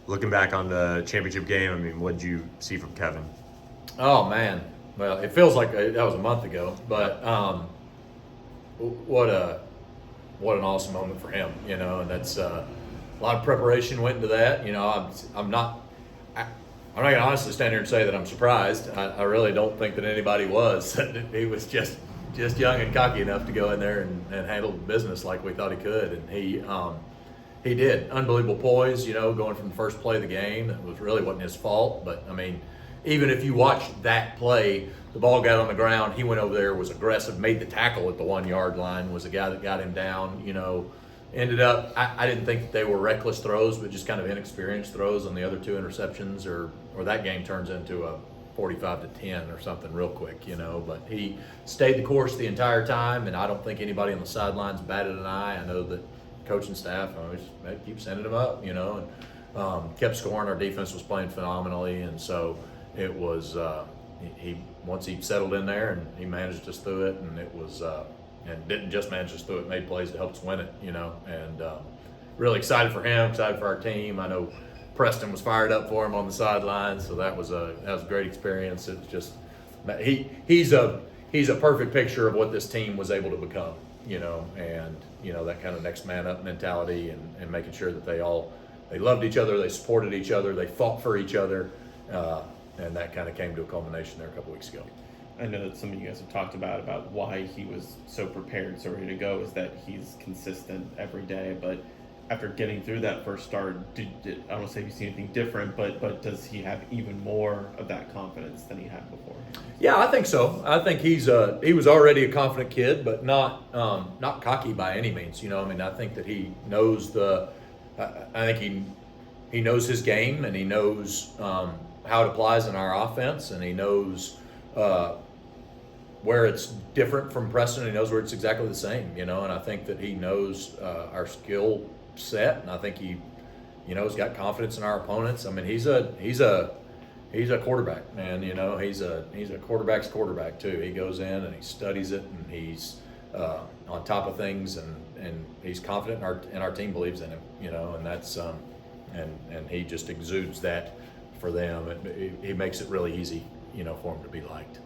Looking back on the championship game, I mean, what did you see from Kevin? Oh man, well, it feels like that was a month ago, but what an awesome moment for him, and that's a lot of preparation went into that. I'm not gonna honestly stand here and say that I'm surprised. I really don't think that anybody was. He was just young and cocky enough to go in there and handle business like we thought he could, and he did. Unbelievable poise, going from the first play of the game. It wasn't his fault, but I mean, even if you watched that play, the ball got on the ground, he went over there, was aggressive, made the tackle at the 1 yard line, was the guy that got him down, ended up, I didn't think that they were reckless throws, but just kind of inexperienced throws on the other 2 interceptions, or that game turns into a 45-10 or something real quick, but he stayed the course the entire time, and I don't think anybody on the sidelines batted an eye. I know that coaching staff always keep sending him up, and kept scoring. Our defense was playing phenomenally, and so it was he once he settled in there and he managed us through it, and it was and didn't just manage us through it, made plays to help us win it, and really excited for him, excited for our team. I know Preston was fired up for him on the sidelines, so that was a great experience. It's just he's a perfect picture of what this team was able to become, and that kind of next man up mentality, and making sure that they loved each other, they supported each other, they fought for each other, and that kind of came to a culmination there a couple weeks ago. I know that some of you guys have talked about why he was so prepared, so ready to go, is that he's consistent every day. But after getting through that first start, I don't want to say if you see anything different, but does he have even more of that confidence than he had before? Yeah, I think so. I think he was already a confident kid, but not cocky by any means. I think that he knows I think he knows his game, and he knows how it applies in our offense, and he knows where it's different from Preston. He knows where it's exactly the same, and I think that he knows our skill set, and I think he's got confidence in our opponents. I mean, he's a quarterback, man. He's a quarterback's quarterback too. He goes in and he studies it, and he's on top of things, and he's confident, and our team believes in him, and that's and he just exudes that for them. He makes it really easy, for him to be liked.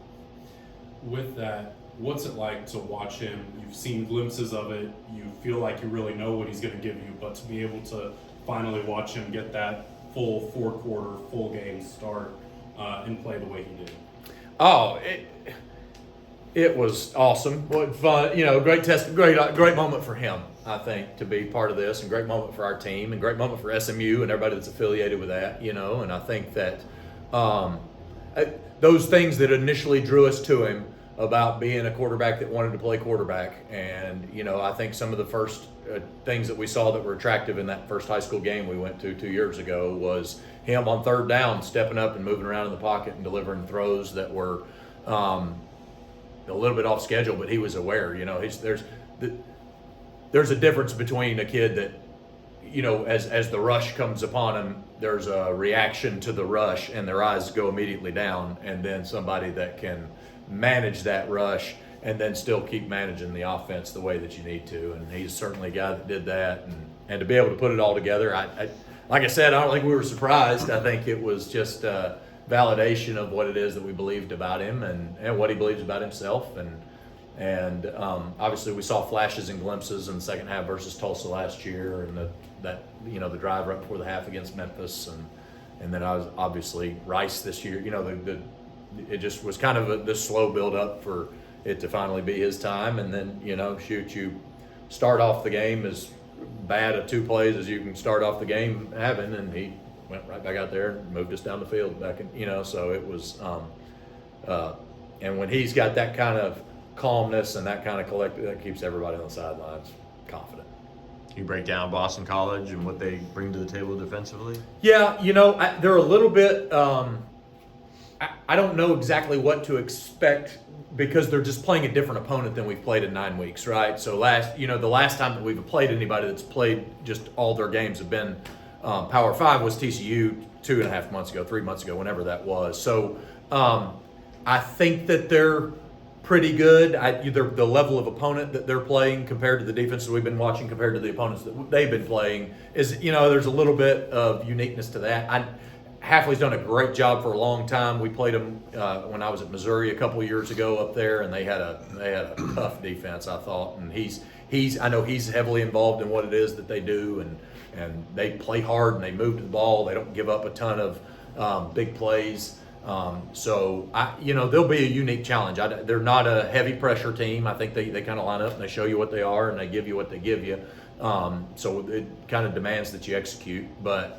With that, what's it like to watch him? You've seen glimpses of it. You feel like you really know what he's going to give you, but to be able to finally watch him get that full 4-quarter, full game start and play the way he did. Oh, it was awesome. What fun! Great moment for him. I think, to be part of this, and great moment for our team, and great moment for SMU and everybody that's affiliated with that. And I think that those things that initially drew us to him about being a quarterback that wanted to play quarterback, and I think some of the first things that we saw that were attractive in that first high school game we went to 2 years ago was him on third down stepping up and moving around in the pocket and delivering throws that were a little bit off schedule, but he was aware. There's a difference between a kid that, as the rush comes upon him, there's a reaction to the rush and their eyes go immediately down, and then somebody that can manage that rush and then still keep managing the offense the way that you need to. And he's certainly a guy that did that, and to be able to put it all together, like I said, I don't think we were surprised. I think it was just a validation of what it is that we believed about him, and what he believes about himself. And obviously we saw flashes and glimpses in the second half versus Tulsa last year, and the drive right before the half against Memphis, and then I was obviously Rice this year. It just was kind of this slow build up for it to finally be his time, and then you start off the game as bad at 2 plays as you can start off the game having, and he went right back out there and moved us down the field back in, so it was and when he's got that kind of calmness and that kind of collective, that keeps everybody on the sidelines confident. Can you break down Boston College and what they bring to the table defensively? Yeah, they're a little bit I don't know exactly what to expect, because they're just playing a different opponent than we've played in 9 weeks, right? So the last time that we've played anybody that's played just all their games have been Power 5 was TCU 2.5 months ago, 3 months ago, whenever that was. So I think that they're pretty good. The level of opponent that they're playing compared to the defenses we've been watching, compared to the opponents that they've been playing, is, there's a little bit of uniqueness to that. Halfley's done a great job for a long time. We played them when I was at Missouri a couple of years ago up there, and they had a tough defense, I thought. And I know he's heavily involved in what it is that they do, and they play hard and they move to the ball. They don't give up a ton of big plays. So there'll be a unique challenge. They're not a heavy pressure team. I think they kind of line up and they show you what they are and they give you what they give you. So it kind of demands that you execute. But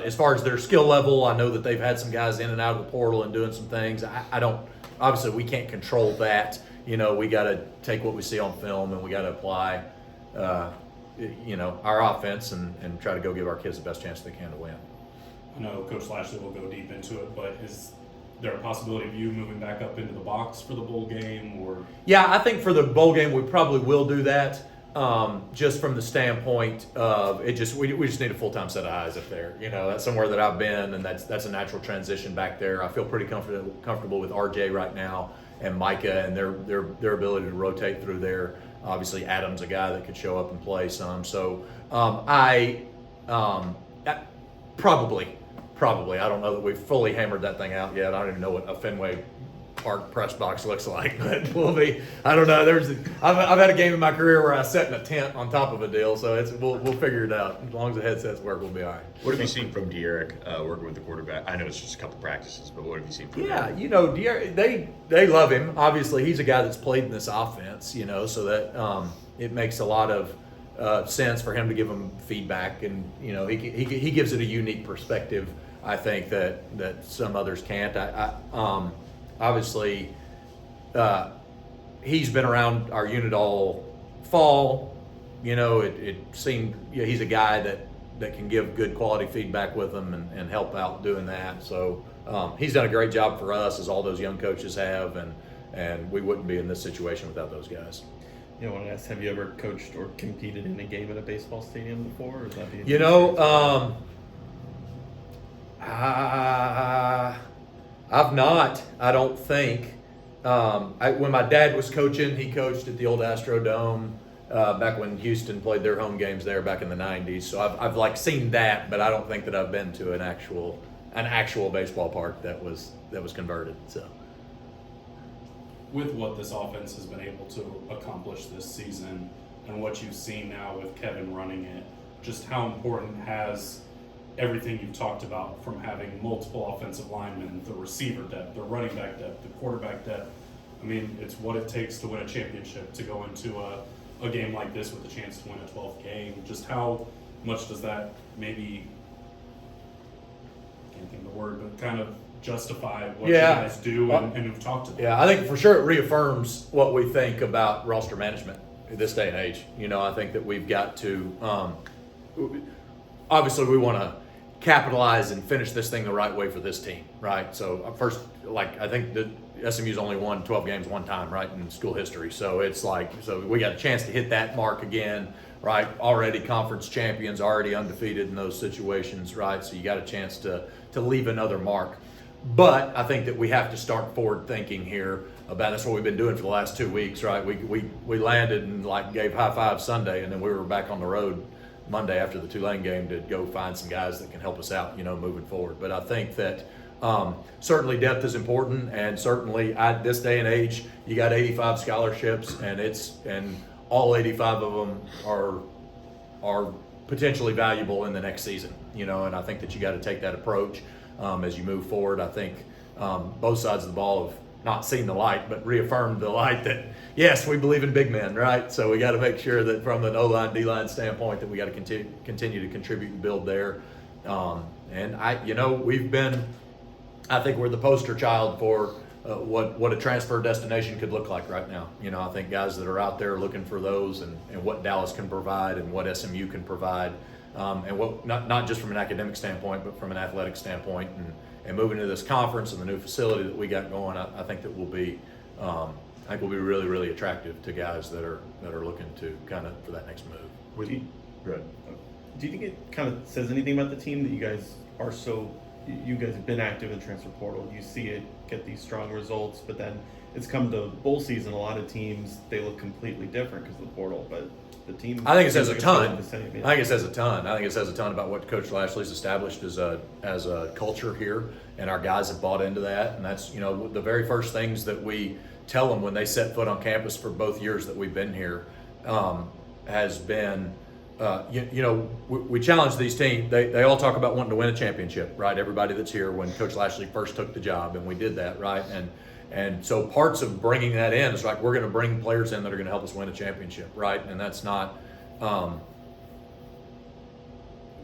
as far as their skill level, I know that they've had some guys in and out of the portal and doing some things. Obviously we can't control that. We got to take what we see on film and we got to apply, our offense and try to go give our kids the best chance they can to win. I know Coach Lashley will go deep into it, but is there a possibility of you moving back up into the box for the bowl game? Or yeah, I think for the bowl game we probably will do that. Just from the standpoint of we just need a full-time set of eyes up there. That's somewhere that I've been, and that's a natural transition back there. I feel pretty comfortable with RJ right now and Micah and their ability to rotate through there. Obviously, Adam's a guy that could show up and play some. So Probably. I don't know that we've fully hammered that thing out yet. I don't even know what a Fenway Park press box looks like, but we'll be. I don't know. I've had a game in my career where I sat in a tent on top of a deal, so we'll figure it out. As long as the headsets work, we'll be all right. What have you seen from De'Eric working with the quarterback? I know it's just a couple practices, but what have you seen from him? Yeah, De'Eric, they love him. Obviously, he's a guy that's played in this offense, so that it makes a lot of sense for him to give him feedback, and he gives it a unique perspective. I think that some others can't. Obviously, he's been around our unit all fall. It seemed he's a guy that can give good quality feedback with them and help out doing that. So he's done a great job for us, as all those young coaches have, and we wouldn't be in this situation without those guys. I want to ask, have you ever coached or competed in a game at a baseball stadium before? Or is that I've not, I don't think. When my dad was coaching, he coached at the old Astrodome back when Houston played their home games there back in the 90s. So I've seen that, but I don't think that I've been to an actual baseball park that was converted. So. With what this offense has been able to accomplish this season and what you've seen now with Kevin running it, just how important has everything you've talked about, from having multiple offensive linemen, the receiver depth, the running back depth, the quarterback depth? I mean, it's what it takes to win a championship, to go into a game like this with a chance to win a 12th game. Just how much does that maybe, I can't think of the word, but kind of justify what you guys do and have talked to them? Yeah, I think for sure it reaffirms what we think about roster management in this day and age. I think that we've got to, obviously we want to capitalize and finish this thing the right way for this team, right? So first, I think that SMU's only won 12 games one time, right, in school history. So it's so we got a chance to hit that mark again, right? Already conference champions, already undefeated in those situations, right? So you got a chance to leave another mark. But I think that we have to start forward thinking here about, that's what we've been doing for the last 2 weeks, right? We landed and gave high five Sunday, and then we were back on the road Monday after the Tulane game to go find some guys that can help us out, moving forward. But I think that certainly depth is important, and certainly at this day and age, you got 85 scholarships, and all 85 of them are potentially valuable in the next season, and I think that you got to take that approach as you move forward. I think both sides of the ball have not seen the light, but reaffirmed the light that, yes, we believe in big men, right? So we got to make sure that from an O-line, D-line standpoint, that we got to continue to contribute and build there. And I think we're the poster child for what a transfer destination could look like right now. I think guys that are out there looking for those, and what Dallas can provide and what SMU can provide, and what not just from an academic standpoint, but from an athletic standpoint, and moving to this conference and the new facility that we got going, I think that will be really, really attractive to guys that are looking to kind of for that next move. Go ahead. Do you think it kind of says anything about the team that you guys are so you guys have been active in the transfer portal. You see it get these strong results, but then it's come to bowl season. A lot of teams, they look completely different because of the portal, but the team. I think it says a seems ton. the same, yeah. I think it says a ton. I think it says a ton about what Coach Lashley's established as a culture here, and our guys have bought into that. And that's, you know, the very first things that we tell them when they set foot on campus for both years that we've been here has been, we challenge these teams. They all talk about wanting to win a championship, right? Everybody that's here when Coach Lashley first took the job, and we did that, right? And so parts of bringing that in is like, we're going to bring players in that are going to help us win a championship, right? And that's not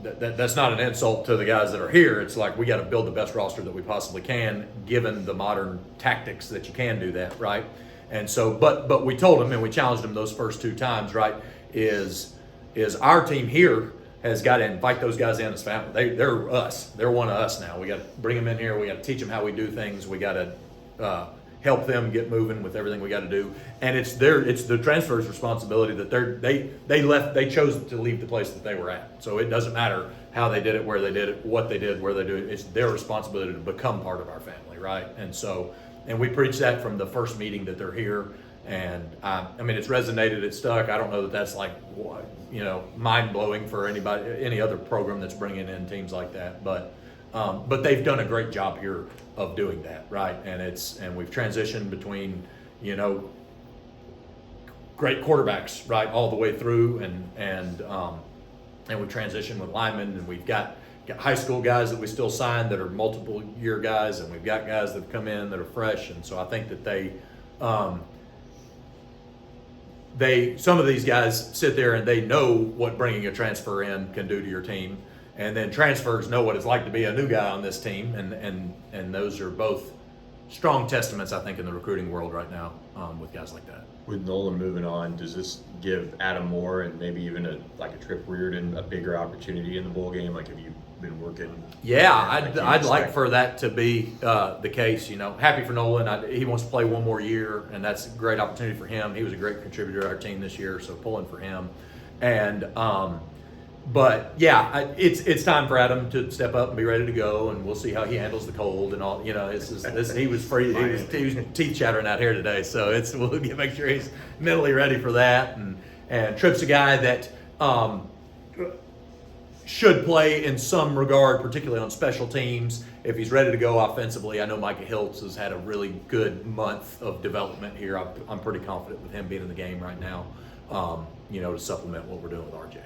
that's not an insult to the guys that are here. It's like, we got to build the best roster that we possibly can, given the modern tactics that you can do that, right? And so, but we told them and we challenged them those first 2 times, right? Is our team here has got to invite those guys in as family. They're us. They're one of us now. We got to bring them in here. We got to teach them how we do things. We got to help them get moving with everything we got to do. And it's the transfer's responsibility that they chose to leave the place that they were at. So it doesn't matter how they did it, where they did it, what they did, where they do it. It's their responsibility to become part of our family, right? And so, and we preach that from the first meeting that they're here. And I mean, it's resonated, it's stuck. I don't know that that's like, you know, mind blowing for any other program that's bringing in teams like that. But they've done a great job here of doing that, right? And we've transitioned between, you know, great quarterbacks, right, all the way through, and we've transitioned with linemen, and we've got high school guys that we still sign that are multiple year guys, and we've got guys that have come in that are fresh. And so I think that some of these guys sit there and they know what bringing a transfer in can do to your team. And then transfers know what it's like to be a new guy on this team, and those are both strong testaments, I think, in the recruiting world right now with guys like that. With Nolan moving on, does this give Adam Moore and maybe even a Trip Reardon a bigger opportunity in the bowl game? Like, have you been working? Yeah, I'd like for that to be the case. You know, happy for Nolan. He wants to play one more year, and that's a great opportunity for him. He was a great contributor to our team this year, so pulling for him. And but yeah, it's time for Adam to step up and be ready to go, and we'll see how he handles the cold and all. You know, he was free. He was teeth chattering out here today, so we'll make sure he's mentally ready for that. And Tripp's a guy that should play in some regard, particularly on special teams. If he's ready to go offensively, I know Micah Hiltz has had a really good month of development here. I'm pretty confident with him being in the game right now. You know, to supplement what we're doing with RJ.